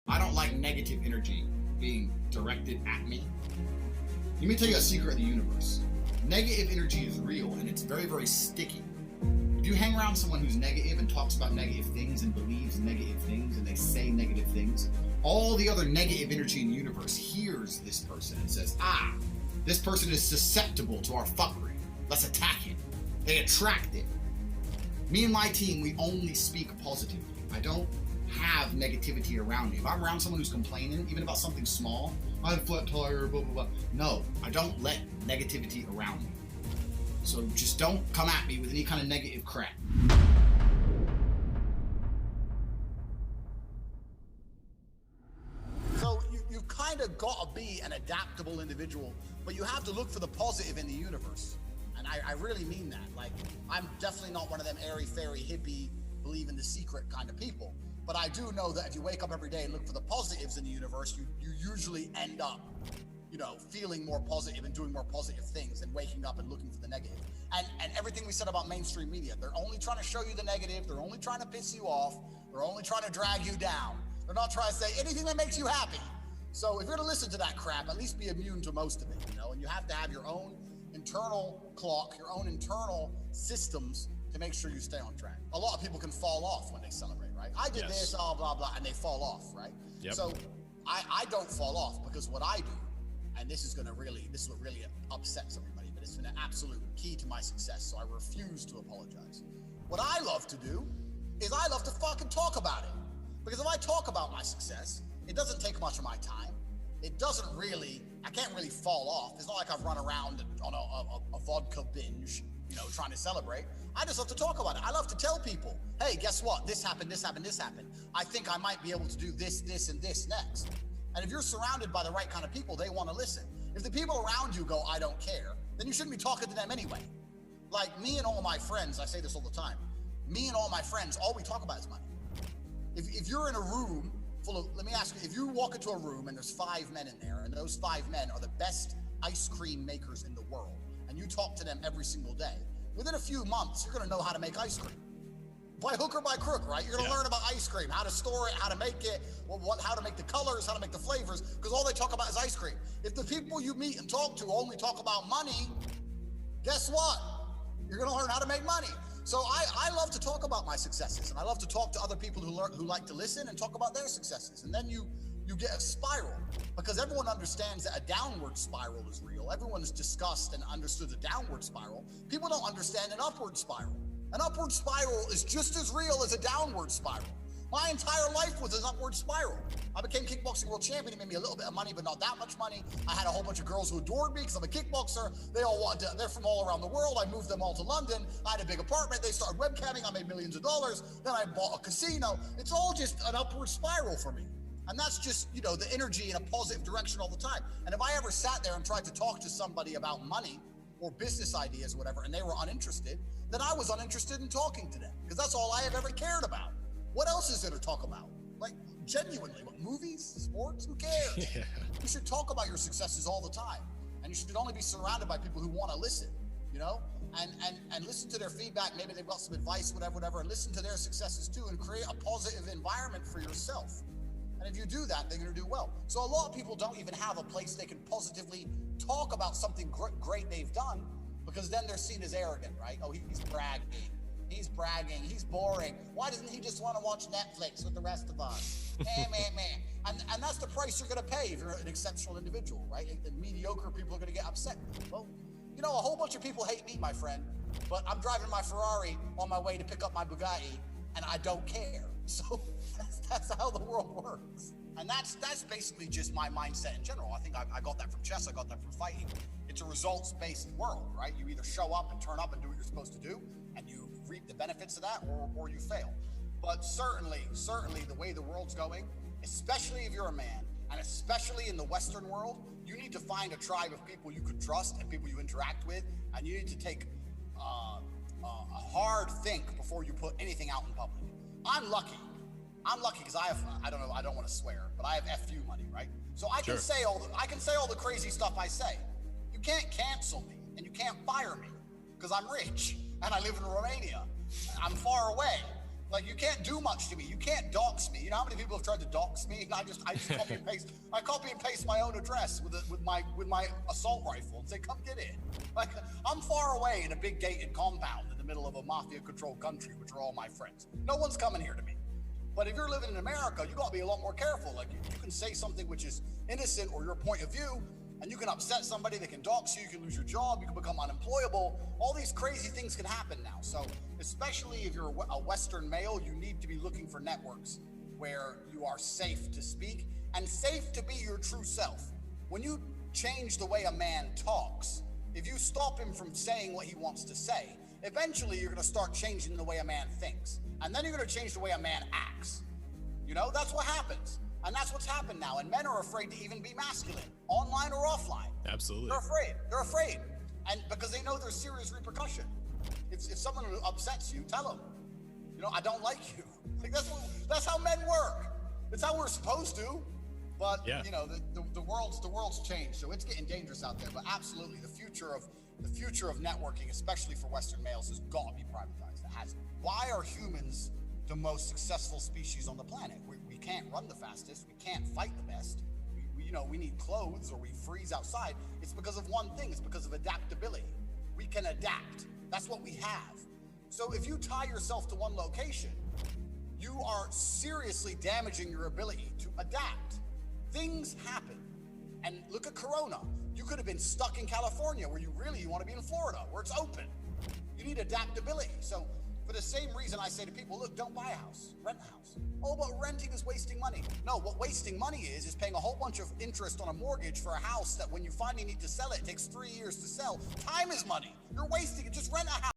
I don't like negative energy being directed at me. Let me tell you a secret of the universe. Negative energy is real and it's very, very sticky. If you hang around someone who's negative and talks about negative things and believes negative things and they say negative things, all the other negative energy in the universe hears this person and says, this person is susceptible to our fuckery. Let's attack him. They attract it. Me and my team, we only speak positively. I don't have negativity around me. If I'm around someone who's complaining, even about something small, I have a flat tire, blah, blah, blah. No, I don't let negativity around me. So just don't come at me with any kind of negative crap. So you've kind of got to be an adaptable individual, but you have to look for the positive in the universe. And I really mean that. Like, I'm definitely not one of them airy-fairy, hippie, believe in the secret kind of people. But I do know that if you wake up every day and look for the positives in the universe, you usually end up, feeling more positive and doing more positive things than waking up and looking for the negative. And everything we said about mainstream media, they're only trying to show you the negative. They're only trying to piss you off. They're only trying to drag you down. They're not trying to say anything that makes you happy. So if you're going to listen to that crap, at least be immune to most of it, and you have to have your own internal clock, your own internal systems to make sure you stay on track. A lot of people can fall off when they celebrate, right? I did this, blah, blah, and they fall off, right? Yep. So I don't fall off because what I do, and this is what really upsets everybody, but it's been an absolute key to my success, so I refuse to apologize. What I love to do is I love to fucking talk about it. Because if I talk about my success, it doesn't take much of my time. I can't really fall off. It's not like I've run around on a vodka binge, trying to celebrate. I just love to talk about it. I love to tell people, hey, guess what? This happened, this happened, this happened. I think I might be able to do this, this, and this next. And if you're surrounded by the right kind of people, they want to listen. If the people around you go, I don't care, then you shouldn't be talking to them anyway. Like me and all my friends, I say this all the time, me and all my friends, all we talk about is money. If you're in a room let me ask you, if you walk into a room and there's 5 men in there, and those 5 men are the best ice cream makers in the world, and you talk to them every single day, within a few months, you're gonna know how to make ice cream. By hook or by crook, right? You're gonna learn about ice cream, how to store it, how to make it, how to make the colors, how to make the flavors, because all they talk about is ice cream. If the people you meet and talk to only talk about money, guess what? You're gonna learn how to make money. So I love to talk about my successes, and I love to talk to other people who like to listen and talk about their successes. And then you get a spiral, because everyone understands that a downward spiral is real. Everyone's discussed and understood the downward spiral. People don't understand an upward spiral. An upward spiral is just as real as a downward spiral. My entire life was an upward spiral. I became kickboxing world champion. It made me a little bit of money, but not that much money. I had a whole bunch of girls who adored me because I'm a kickboxer. They're from all around the world. I moved them all to London. I had a big apartment. They started webcamming. I made millions of dollars. Then I bought a casino. It's all just an upward spiral for me. And that's just, the energy in a positive direction all the time. And if I ever sat there and tried to talk to somebody about money or business ideas or whatever, and they were uninterested, then I was uninterested in talking to them, because that's all I have ever cared about. What else is there to talk about? Like, genuinely, what, movies, sports, who cares? Yeah. You should talk about your successes all the time. And you should only be surrounded by people who want to listen, and listen to their feedback. Maybe they've got some advice, whatever, and listen to their successes too, and create a positive environment for yourself. And if you do that, they're going to do well. So a lot of people don't even have a place they can positively talk about something great they've done, because then they're seen as arrogant, right? Oh, he's bragging, he's boring. Why doesn't he just want to watch Netflix with the rest of us? man. And that's the price you're going to pay if you're an exceptional individual, right? And mediocre people are going to get upset. Well, a whole bunch of people hate me, my friend, but I'm driving my Ferrari on my way to pick up my Bugatti, and I don't care. So that's how the world works. And that's basically just my mindset in general. I think I got that from chess. I got that from fighting. It's a results-based world, right? You either show up and turn up and do what you're supposed to do, and you reap the benefits of that, or you fail. But certainly the way the world's going, especially if you're a man, and especially in the Western world, you need to find a tribe of people you could trust and people you interact with, and you need to take a hard think before you put anything out in public. I'm lucky because I don't want to swear, but I have FU money, right? So I can say all the crazy stuff I say. You can't cancel me and you can't fire me because I'm rich and I live in Romania. I'm far away. Like, you can't do much to me. You can't dox me. You know how many people have tried to dox me? I just copy and paste. I copy and paste my own address with my assault rifle and say, come get it. Like, I'm far away in a big gated compound in the middle of a mafia-controlled country, which are all my friends. No one's coming here to me. But if you're living in America, you gotta be a lot more careful. Like, you can say something which is innocent or your point of view, and you can upset somebody, they can dox you, you can lose your job, you can become unemployable. All these crazy things can happen now. So, especially if you're a Western male, you need to be looking for networks where you are safe to speak and safe to be your true self. When you change the way a man talks, if you stop him from saying what he wants to say, eventually you're gonna start changing the way a man thinks. And then you're gonna change the way a man acts. You know, that's what happens. And that's what's happened now. And men are afraid to even be masculine, online or offline. Absolutely. They're afraid. They're afraid. And because they know there's serious repercussion. If someone upsets you, tell them, you know, I don't like you. Like, that's how men work. It's how we're supposed to. But yeah. You know, the world's changed, so it's getting dangerous out there. But absolutely, the future of networking, especially for Western males, has got to be privatized. It has. Why are humans the most successful species on the planet? We can't run the fastest. We can't fight the best. We need clothes or we freeze outside. It's because of one thing. It's because of adaptability. We can adapt. That's what we have. So if you tie yourself to one location, you are seriously damaging your ability to adapt. Things happen. And look at Corona. You could have been stuck in California where you want to be in Florida, where it's open. You need adaptability. So for the same reason I say to people, look, don't buy a house, rent a house. Oh, but renting is wasting money. No, what wasting money is paying a whole bunch of interest on a mortgage for a house that when you finally need to sell it, it takes 3 years to sell. Time is money. You're wasting it. Just rent a house.